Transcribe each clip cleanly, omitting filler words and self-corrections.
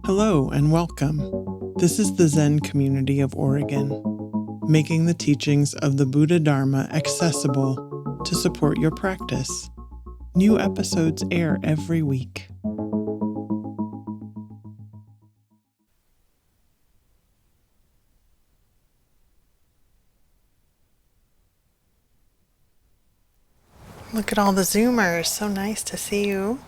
Hello and welcome. This is the Zen community of Oregon, making the teachings of the Buddha Dharma accessible to support your practice. New episodes air every week. Look at all the Zoomers. So nice to see you.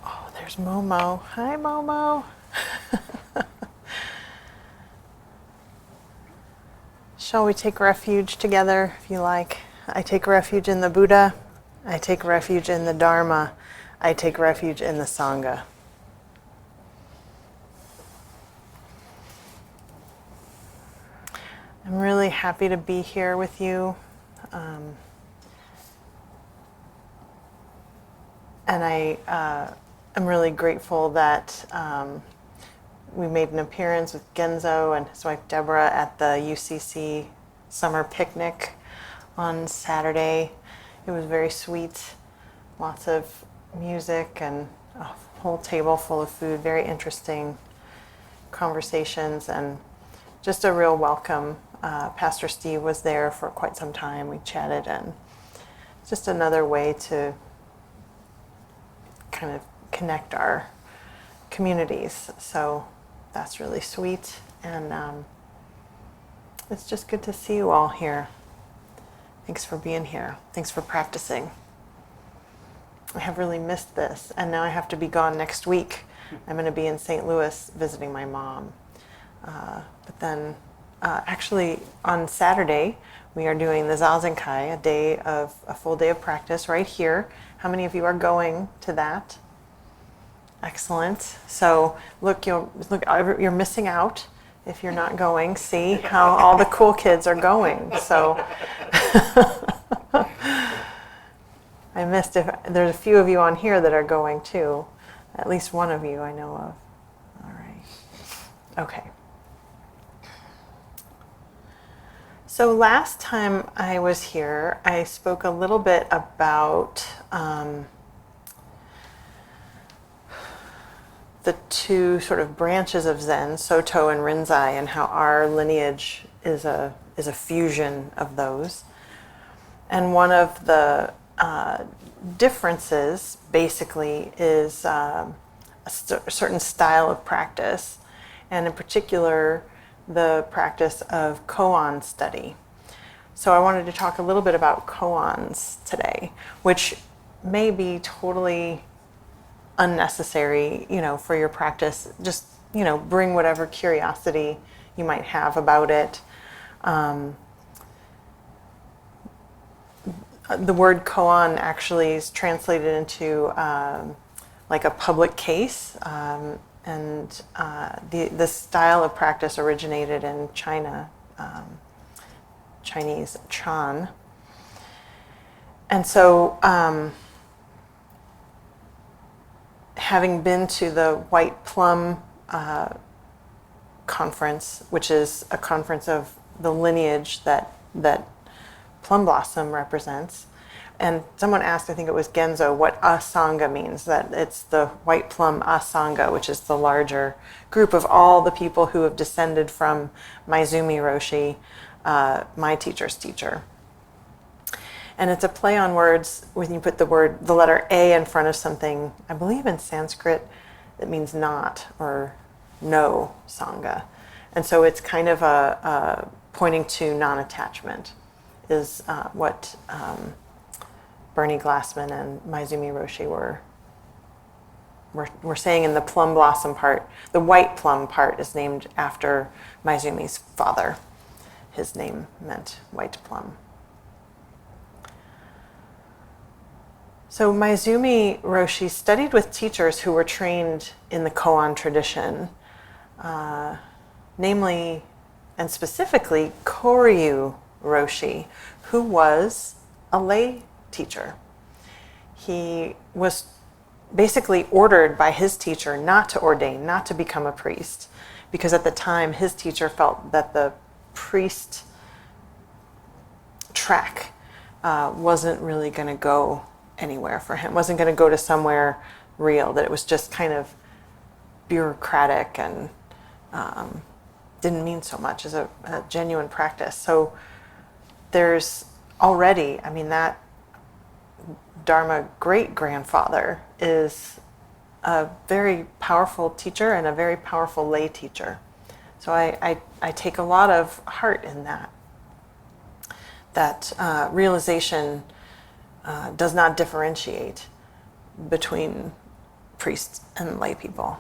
Oh, there's Momo. Hi, Momo. Shall we take refuge together, if you like? I take refuge in the Buddha. I take refuge in the Dharma. I take refuge in the Sangha. I'm really happy to be here with you. And I'm really grateful that we made an appearance with Genzo and his wife Deborah at the UCC summer picnic on Saturday. It was very sweet, lots of music and a whole table full of food, very interesting conversations and just a real welcome. Pastor Steve was there for quite some time. We chatted, and just another way to kind of connect our communities. So that's really sweet, and it's just good to see you all here. Thanks for being here. Thanks for practicing. I have really missed this, and now I have to be gone next week. I'm going to be in St. Louis visiting my mom. But then actually on Saturday, we are doing the Zazenkai, a full day of practice right here. How many of you are going to that? Excellent. So you're missing out if you're not going. See how all the cool kids are going. So I missed if there's a few of you on here that are going too. At least one of you I know of. All right. Okay. So last time I was here, I spoke a little bit about the two sort of branches of Zen, Soto and Rinzai, and how our lineage is a fusion of those. And one of the differences, basically, is a certain style of practice, and in particular, the practice of koan study. So I wanted to talk a little bit about koans today, which may be totally unnecessary, for your practice. Just, bring whatever curiosity you might have about it. The word koan actually is translated into like a public case. And the style of practice originated in China, Chinese Chan. And so, having been to the White Plum conference, which is a conference of the lineage that Plum Blossom represents, and someone asked, I think it was Genzo, what Asanga means, that it's the White Plum Asanga, which is the larger group of all the people who have descended from Maezumi Roshi, my teacher's teacher. And it's a play on words when you put the letter A in front of something. I believe in Sanskrit it means not or no Sangha. And so it's kind of a pointing to non-attachment is what Bernie Glassman and Maezumi Roshi were saying in the plum blossom part. The white plum part is named after Maezumi's father. His name meant white plum. So Maezumi Roshi studied with teachers who were trained in the koan tradition, namely and specifically Koryu Roshi, who was a lay teacher. He was basically ordered by his teacher not to ordain, not to become a priest, because at the time his teacher felt that the priest track wasn't really going to go anywhere for him, wasn't going to go to somewhere real, that it was just kind of bureaucratic and didn't mean so much as a genuine practice. So there's already, I mean, that Dharma great-grandfather is a very powerful teacher and a very powerful lay teacher. So I take a lot of heart in that realization does not differentiate between priests and lay people.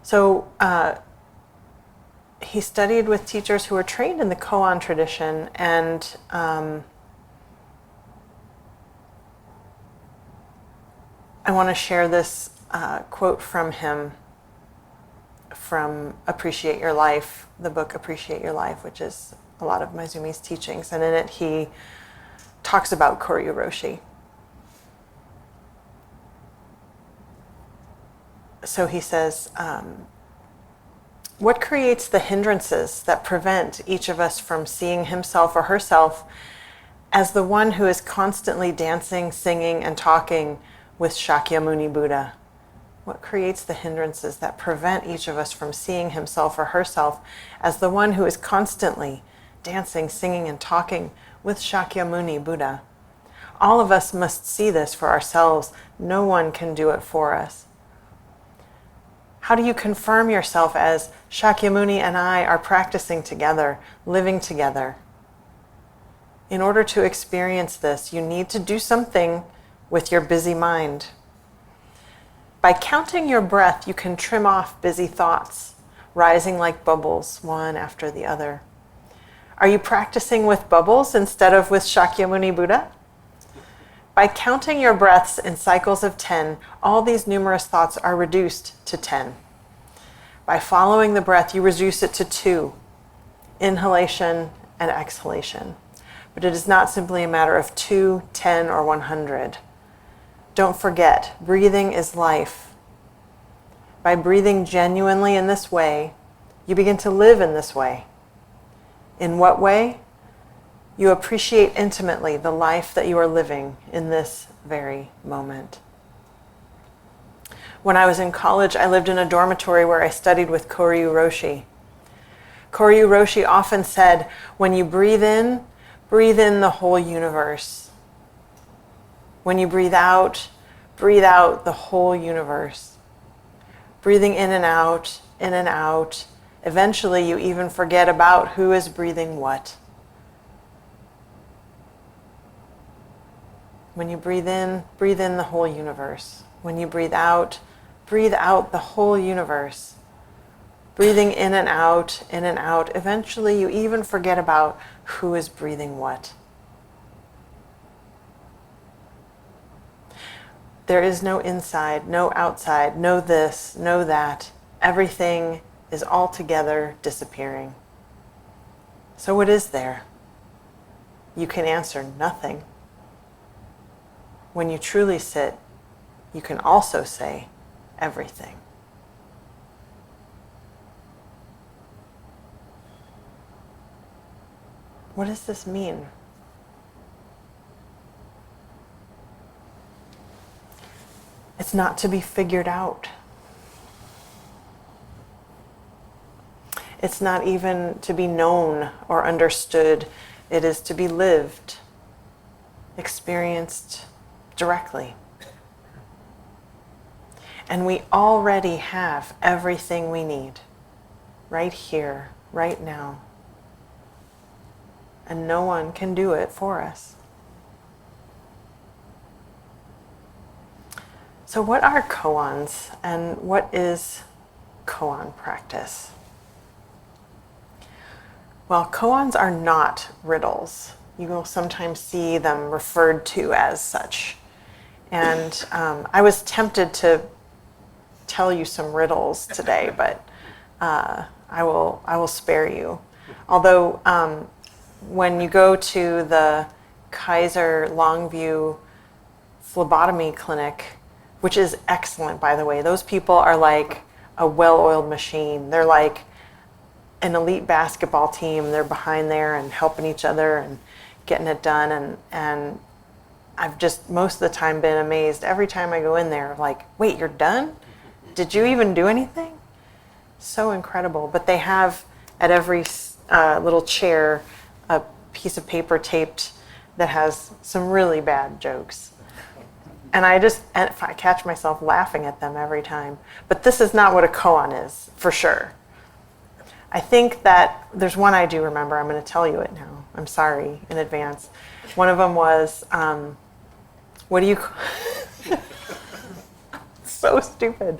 So he studied with teachers who were trained in the koan tradition, and I want to share this quote from him from Appreciate Your Life, the book Appreciate Your Life, which is a lot of Maezumi's teachings. And in it, he talks about Koryu Roshi. So he says, what creates the hindrances that prevent each of us from seeing himself or herself as the one who is constantly dancing, singing, and talking with Shakyamuni Buddha? What creates the hindrances that prevent each of us from seeing himself or herself as the one who is constantly dancing, singing, and talking with Shakyamuni Buddha? All of us must see this for ourselves. No one can do it for us. How do you confirm yourself as Shakyamuni and I are practicing together, living together? In order to experience this, you need to do something with your busy mind. By counting your breath, you can trim off busy thoughts, rising like bubbles, one after the other. Are you practicing with bubbles instead of with Shakyamuni Buddha? By counting your breaths in cycles of 10, all these numerous thoughts are reduced to 10. By following the breath, you reduce it to 2, inhalation and exhalation. But it is not simply a matter of 2, 10, or 100. Don't forget, breathing is life. By breathing genuinely in this way, you begin to live in this way. In what way? You appreciate intimately the life that you are living in this very moment. When I was in college, I lived in a dormitory where I studied with Koryu Roshi. Koryu Roshi often said, when you breathe in the whole universe. When you breathe out the whole universe. Breathing in and out, in and out. Eventually, you even forget about who is breathing what. When you breathe in the whole universe. When you breathe out the whole universe. Breathing in and out, in and out. Eventually, you even forget about who is breathing what. There is no inside, no outside, no this, no that. Everything is altogether disappearing. So what is there? You can answer nothing. When you truly sit, you can also say everything. What does this mean? It's not to be figured out. It's not even to be known or understood. It is to be lived, experienced directly. And we already have everything we need, right here, right now. And no one can do it for us. So what are koans, and what is koan practice? Well, koans are not riddles. You will sometimes see them referred to as such. And I was tempted to tell you some riddles today, but I will spare you. Although when you go to the Kaiser Longview phlebotomy clinic, which is excellent, by the way, those people are like a well-oiled machine. They're like an elite basketball team. They're behind there and helping each other and getting it done. And I've just most of the time been amazed every time I go in there, like, wait, you're done? Did you even do anything? So incredible. But they have at every little chair a piece of paper taped that has some really bad jokes. And if I catch myself laughing at them every time. But this is not what a koan is, for sure. I think that there's one I do remember. I'm going to tell you it now. I'm sorry in advance. One of them was, what do you... So stupid.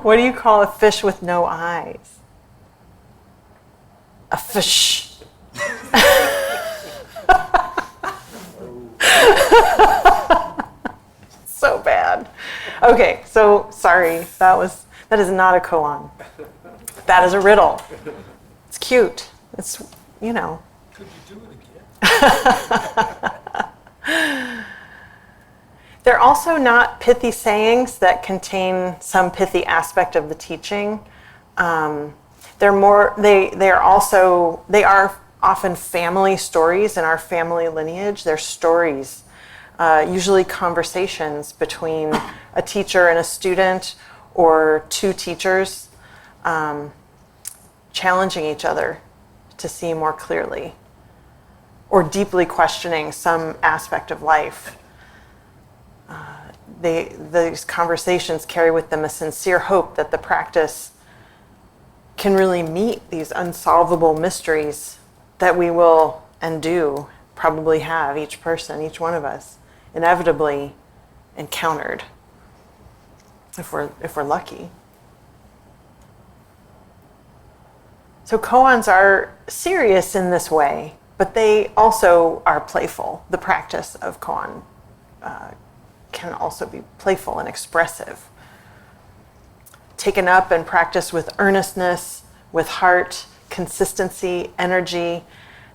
What do you call a fish with no eyes? A fish. So bad. Okay, so sorry. That is not a koan. That is a riddle. It's cute. It's, you know. Could you do it again? They're also not pithy sayings that contain some pithy aspect of the teaching. They are often family stories in our family lineage. They're stories, usually conversations between a teacher and a student or two teachers, challenging each other to see more clearly or deeply questioning some aspect of life. These conversations carry with them a sincere hope that the practice can really meet these unsolvable mysteries that we will and do probably have, each person, each one of us, inevitably encountered, if we're lucky. So koans are serious in this way, but they also are playful. The practice of koan can also be playful and expressive. Taken up and practiced with earnestness, with heart, consistency, energy,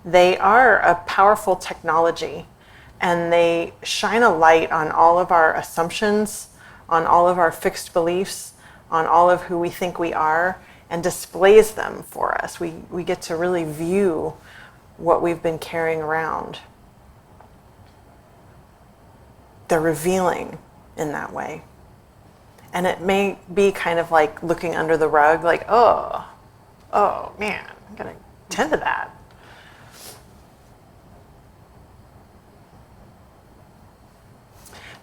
they are a powerful technology, and they shine a light on all of our assumptions, on all of our fixed beliefs, on all of who we think we are, and displays them for us. We get to really view what we've been carrying around. They're revealing in that way. And it may be kind of like looking under the rug, like, oh man, I'm gonna tend to that.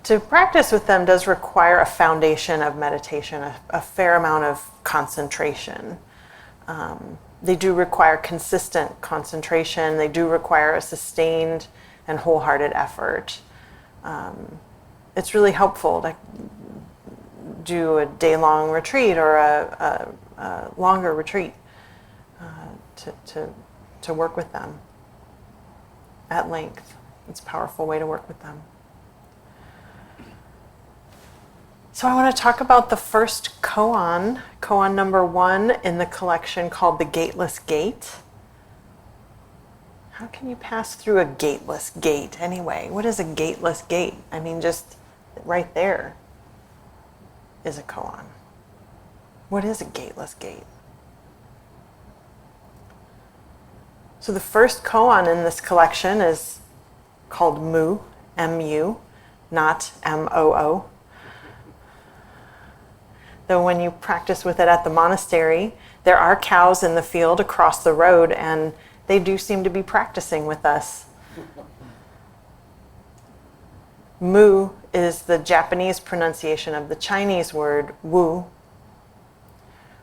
To practice with them does require a foundation of meditation, a fair amount of concentration. They do require consistent concentration. They do require a sustained and wholehearted effort. It's really helpful to do a day-long retreat or a longer retreat to work with them at length. It's a powerful way to work with them. So I want to talk about the first koan, koan number 1 in the collection called The Gateless Gate. How can you pass through a gateless gate anyway? What is a gateless gate? I mean, just right there is a koan. What is a gateless gate? So the first koan in this collection is called Mu, M-U, not M-O-O. Though when you practice with it at the monastery, there are cows in the field across the road, and they do seem to be practicing with us. Mu is the Japanese pronunciation of the Chinese word wu,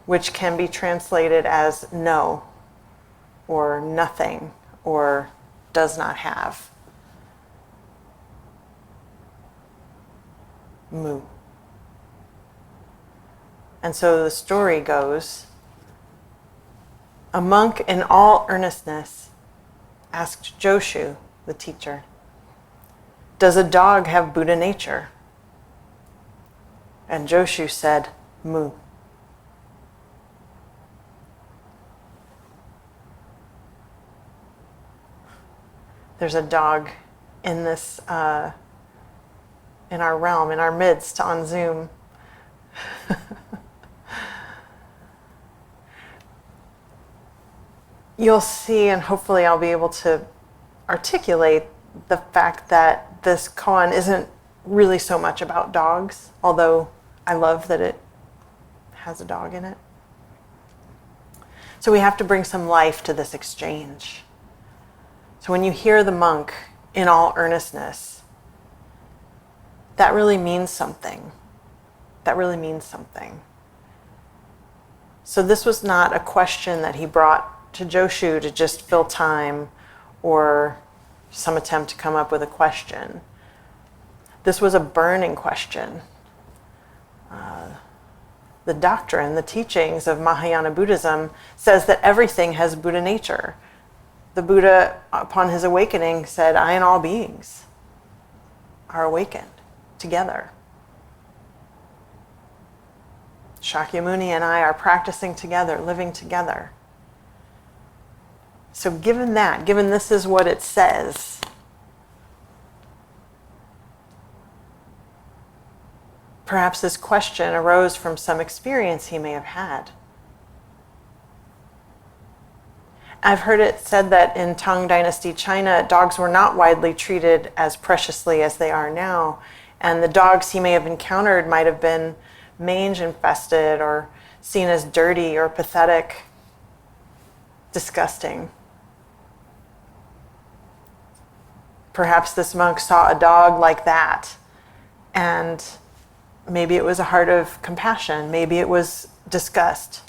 which can be translated as no, or nothing, or does not have. Mu. And so the story goes, a monk in all earnestness asked Joshu, the teacher, "Does a dog have Buddha nature?" And Joshu said, "Mu." There's a dog in this, in our realm, in our midst on Zoom. You'll see, and hopefully I'll be able to articulate the fact that this koan isn't really so much about dogs, although I love that it has a dog in it. So we have to bring some life to this exchange. So when you hear the monk in all earnestness, that really means something. That really means something. So this was not a question that he brought to Joshu to just fill time or some attempt to come up with a question. This was a burning question. The doctrine, the teachings of Mahayana Buddhism says that everything has Buddha nature. The Buddha, upon his awakening, said, I and all beings are awakened together. Shakyamuni and I are practicing together, living together. So given that, given this is what it says, perhaps this question arose from some experience he may have had. I've heard it said that in Tang Dynasty China, dogs were not widely treated as preciously as they are now, and the dogs he may have encountered might have been mange infested or seen as dirty or pathetic, disgusting. Perhaps this monk saw a dog like that, and maybe it was a heart of compassion, maybe it was disgust.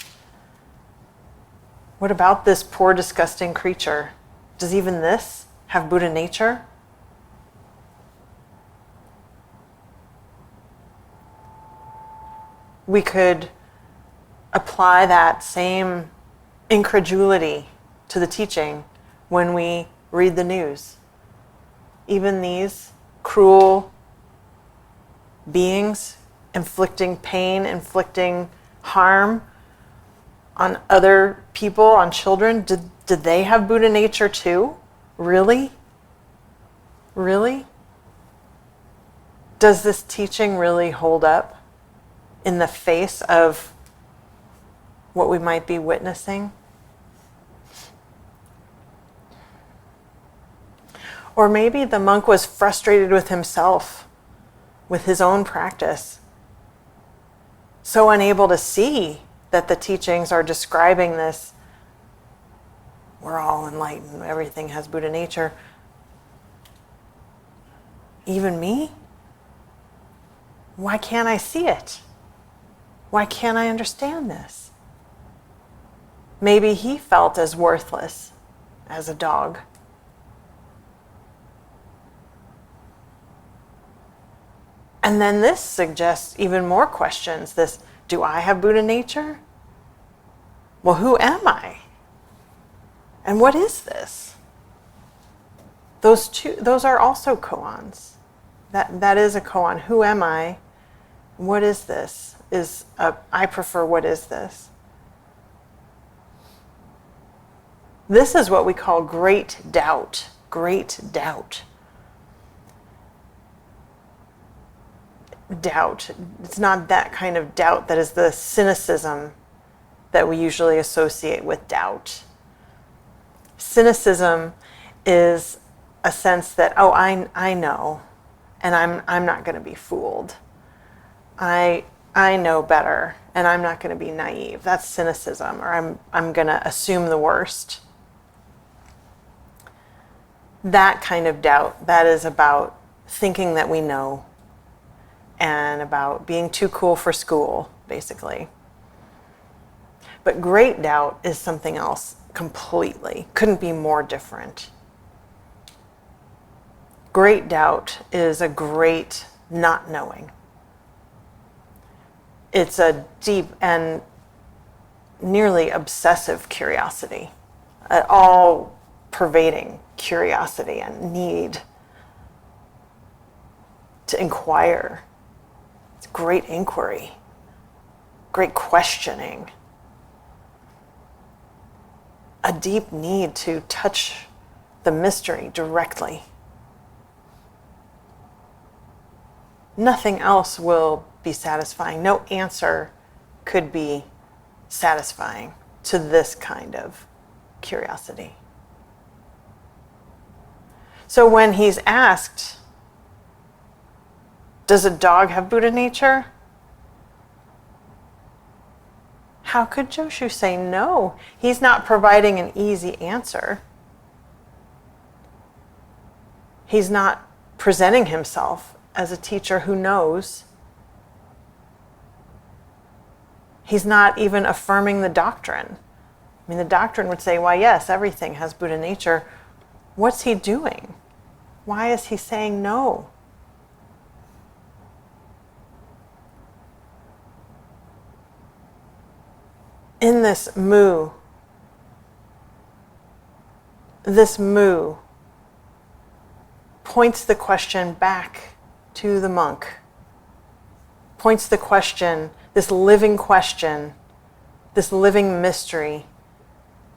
What about this poor, disgusting creature? Does even this have Buddha nature? We could apply that same incredulity to the teaching when we read the news. Even these cruel beings inflicting pain, inflicting harm on other people, on children, did they have Buddha nature too? Really? Really? Does this teaching really hold up in the face of what we might be witnessing? Or maybe the monk was frustrated with himself, with his own practice, so unable to see that the teachings are describing this, we're all enlightened, everything has Buddha nature. Even me? Why can't I see it? Why can't I understand this? Maybe he felt as worthless as a dog. And then this suggests even more questions. This, do I have Buddha nature? Well, who am I? And what is this? Those are also koans. That is a koan. Who am I? What is this? I prefer what is this? This is what we call great doubt. Great doubt. Doubt. It's not that kind of doubt that is the cynicism that we usually associate with doubt. Cynicism is a sense that, oh, I know, and I'm not going to be fooled. I know better, and I'm not going to be naive. That's cynicism, or I'm going to assume the worst. That kind of doubt, that is about thinking that we know, and about being too cool for school, basically. But great doubt is something else completely. Couldn't be more different. Great doubt is a great not knowing. It's a deep and nearly obsessive curiosity, an all-pervading curiosity and need to inquire. It's great inquiry, great questioning, a deep need to touch the mystery directly. Nothing else will be satisfying. No answer could be satisfying to this kind of curiosity. So when he's asked, does a dog have Buddha nature? How could Joshu say no? He's not providing an easy answer. He's not presenting himself as a teacher who knows. He's not even affirming the doctrine. I mean, the doctrine would say, why, yes, everything has Buddha nature. What's he doing? Why is he saying no? In this mu points the question back to the monk, points the question, this living question, this living mystery,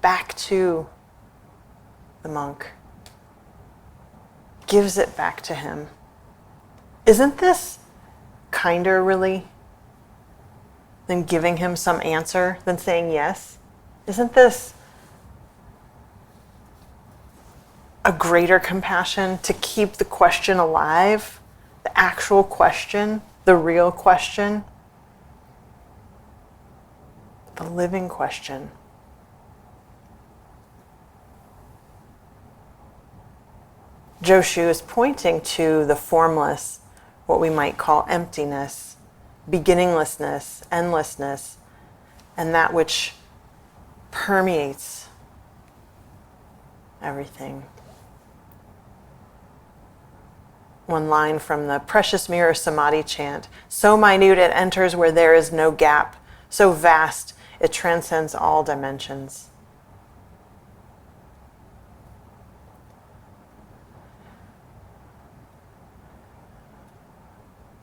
back to the monk, gives it back to him. Isn't this kinder, really, than giving him some answer, than saying yes? Isn't this a greater compassion to keep the question alive, the actual question, the real question, the living question? Joshu is pointing to the formless, what we might call emptiness, beginninglessness, endlessness, and that which permeates everything. One line from the Precious Mirror Samadhi chant: so minute it enters where there is no gap, so vast it transcends all dimensions.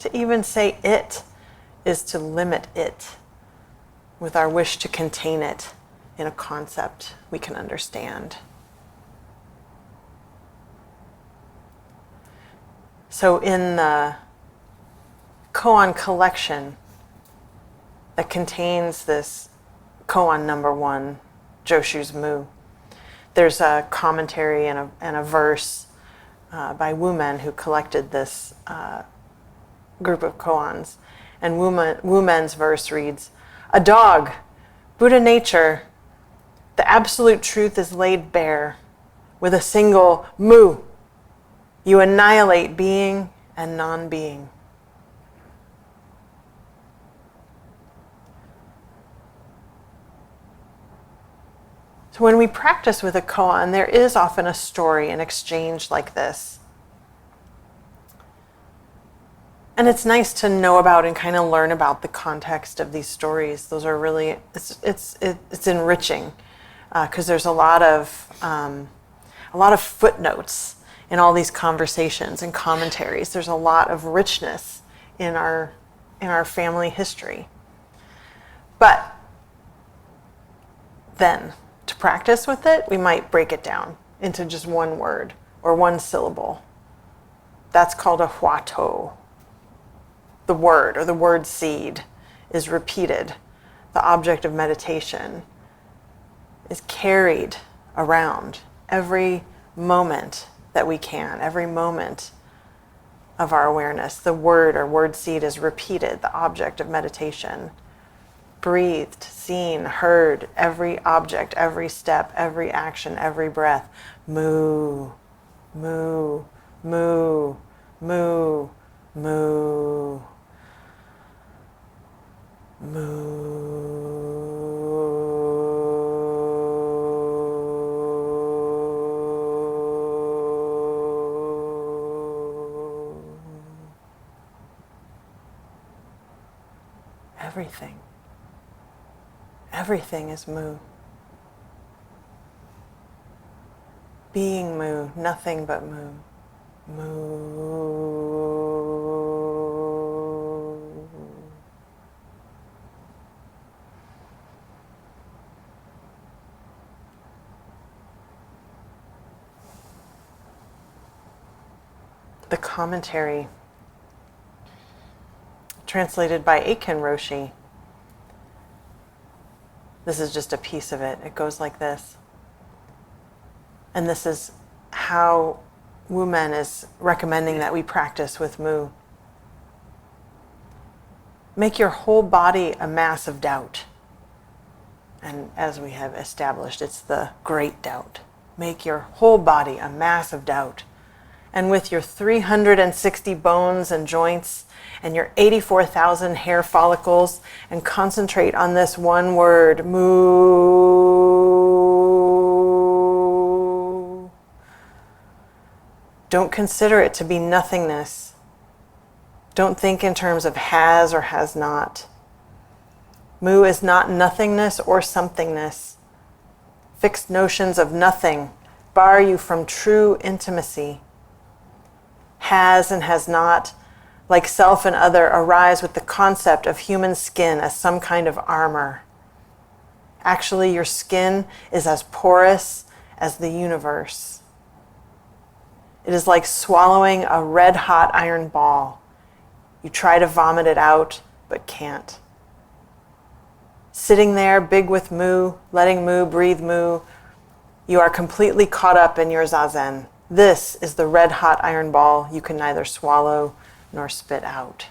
To even say it is to limit it with our wish to contain it in a concept we can understand. So in the koan collection that contains this koan number 1, Joshu's Mu, there's a commentary and a verse by Wumen, who collected this group of koans. And Wumen's verse reads, a dog, Buddha nature, the absolute truth is laid bare. With a single mu, you annihilate being and non-being. So when we practice with a koan, there is often a story, an exchange like this. And it's nice to know about and kind of learn about the context of these stories. Those are really, it's enriching, because there's a lot of footnotes in all these conversations and commentaries. There's a lot of richness in our family history. But then, to practice with it, we might break it down into just one word or one syllable. That's called a huato. The word, or the word seed, is repeated. The object of meditation is carried around every moment that we can, every moment of our awareness. The word or word seed is repeated, the object of meditation. Breathed, seen, heard, every object, every step, every action, every breath. Mu, mu, mu, mu, mu. Everything. Everything is mu. Being mu, nothing but mu. Mu. The commentary, translated by Akin Roshi. This is just a piece of it. It goes like this. And this is how Wu-Men is recommending that we practice with Mu. Make your whole body a mass of doubt. And as we have established, it's the great doubt. Make your whole body a mass of doubt. And with your 360 bones and joints and your 84,000 hair follicles, and concentrate on this one word, Mu. Don't consider it to be nothingness. Don't think in terms of has or has not. Mu is not nothingness or somethingness. Fixed notions of nothing bar you from true intimacy. Has and has not, like self and other, arise with the concept of human skin as some kind of armor. Actually, your skin is as porous as the universe. It is like swallowing a red-hot iron ball. You try to vomit it out, but can't. Sitting there, big with Mu, letting Mu breathe Mu, you are completely caught up in your zazen. This is the red-hot iron ball you can neither swallow nor spit out.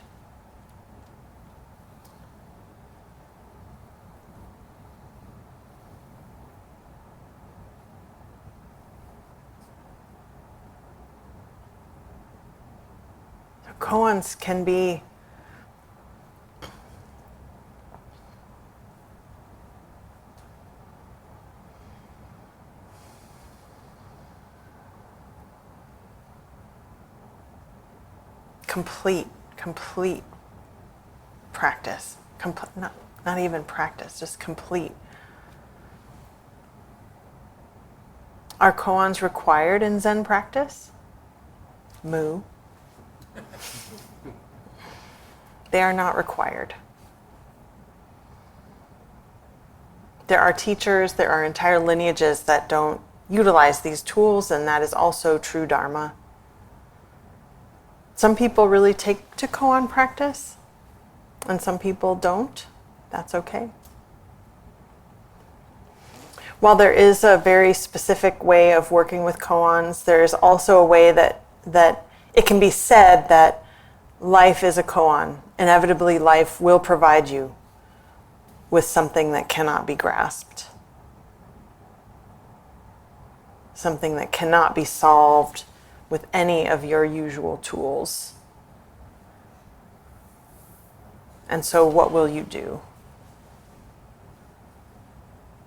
So koans can be complete practice. Not even practice, just complete. Are koans required in Zen practice? Mu. They are not required. There are teachers, there are entire lineages that don't utilize these tools, and that is also true Dharma. Some people really take to koan practice, and some people don't. That's okay. While there is a very specific way of working with koans, there is also a way that it can be said that life is a koan. Inevitably, life will provide you with something that cannot be grasped, something that cannot be solved with any of your usual tools. And so what will you do?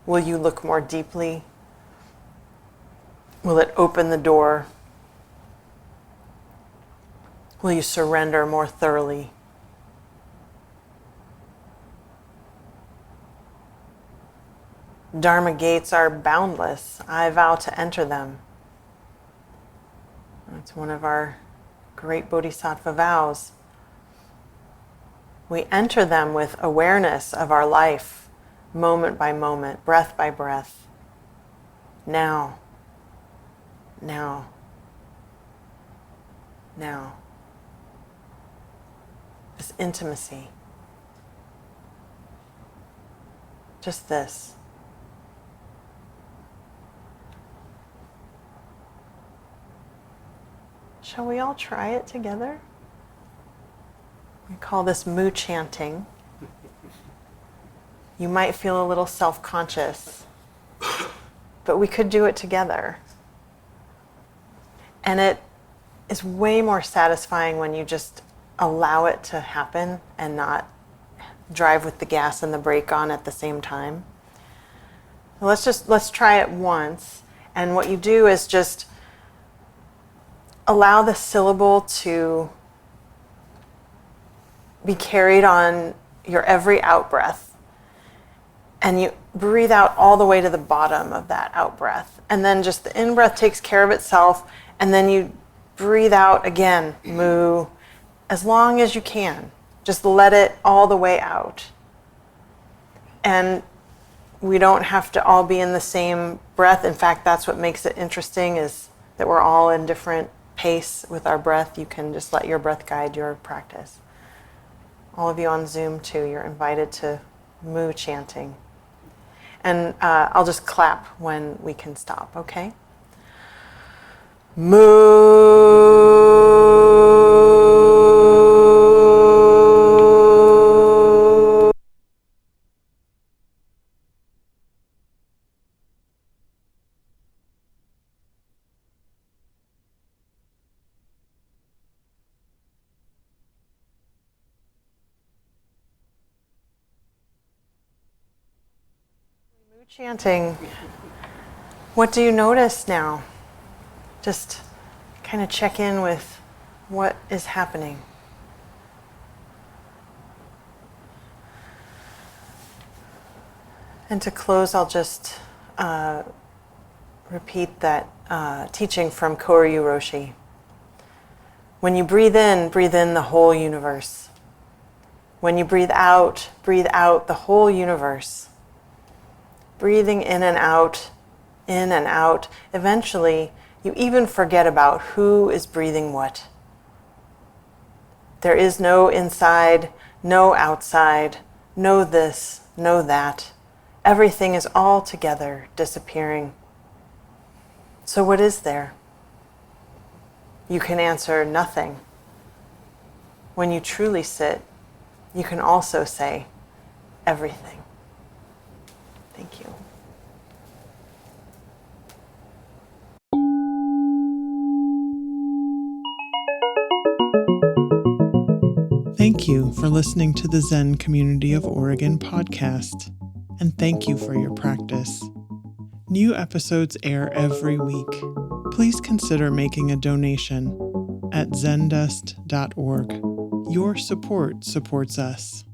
Will you look more deeply? Will it open the door? Will you surrender more thoroughly? Dharma gates are boundless. I vow to enter them. That's one of our great bodhisattva vows. We enter them with awareness of our life, moment by moment, breath by breath. Now, now, now. This intimacy. Just this. Shall we all try it together? We call this Mu chanting. You might feel a little self-conscious, but we could do it together. And it is way more satisfying when you just allow it to happen and not drive with the gas and the brake on at the same time. Let's try it once. And what you do is just allow the syllable to be carried on your every out breath. And you breathe out all the way to the bottom of that out breath. And then just the in breath takes care of itself. And then you breathe out again, Mu, as long as you can. Just let it all the way out. And we don't have to all be in the same breath. In fact, that's what makes it interesting, is that we're all in different pace with our breath. You can just let your breath guide your practice. All of you on Zoom too, you're invited to Mu chanting. And I'll just clap when we can stop, okay? Moo. Moo chanting. What do you notice now? Just kind of check in with what is happening. And to close, I'll just repeat that teaching from Koryu Roshi. When you breathe in the whole universe. When you breathe out the whole universe. Breathing in and out. Eventually, you even forget about who is breathing what. There is no inside, no outside, no this, no that. Everything is all together, disappearing. So what is there? You can answer nothing. When you truly sit, you can also say everything. Thank you. Thank you for listening to the Zen Community of Oregon podcast, and thank you for your practice. New episodes air every week. Please consider making a donation at zendust.org. Your support supports us.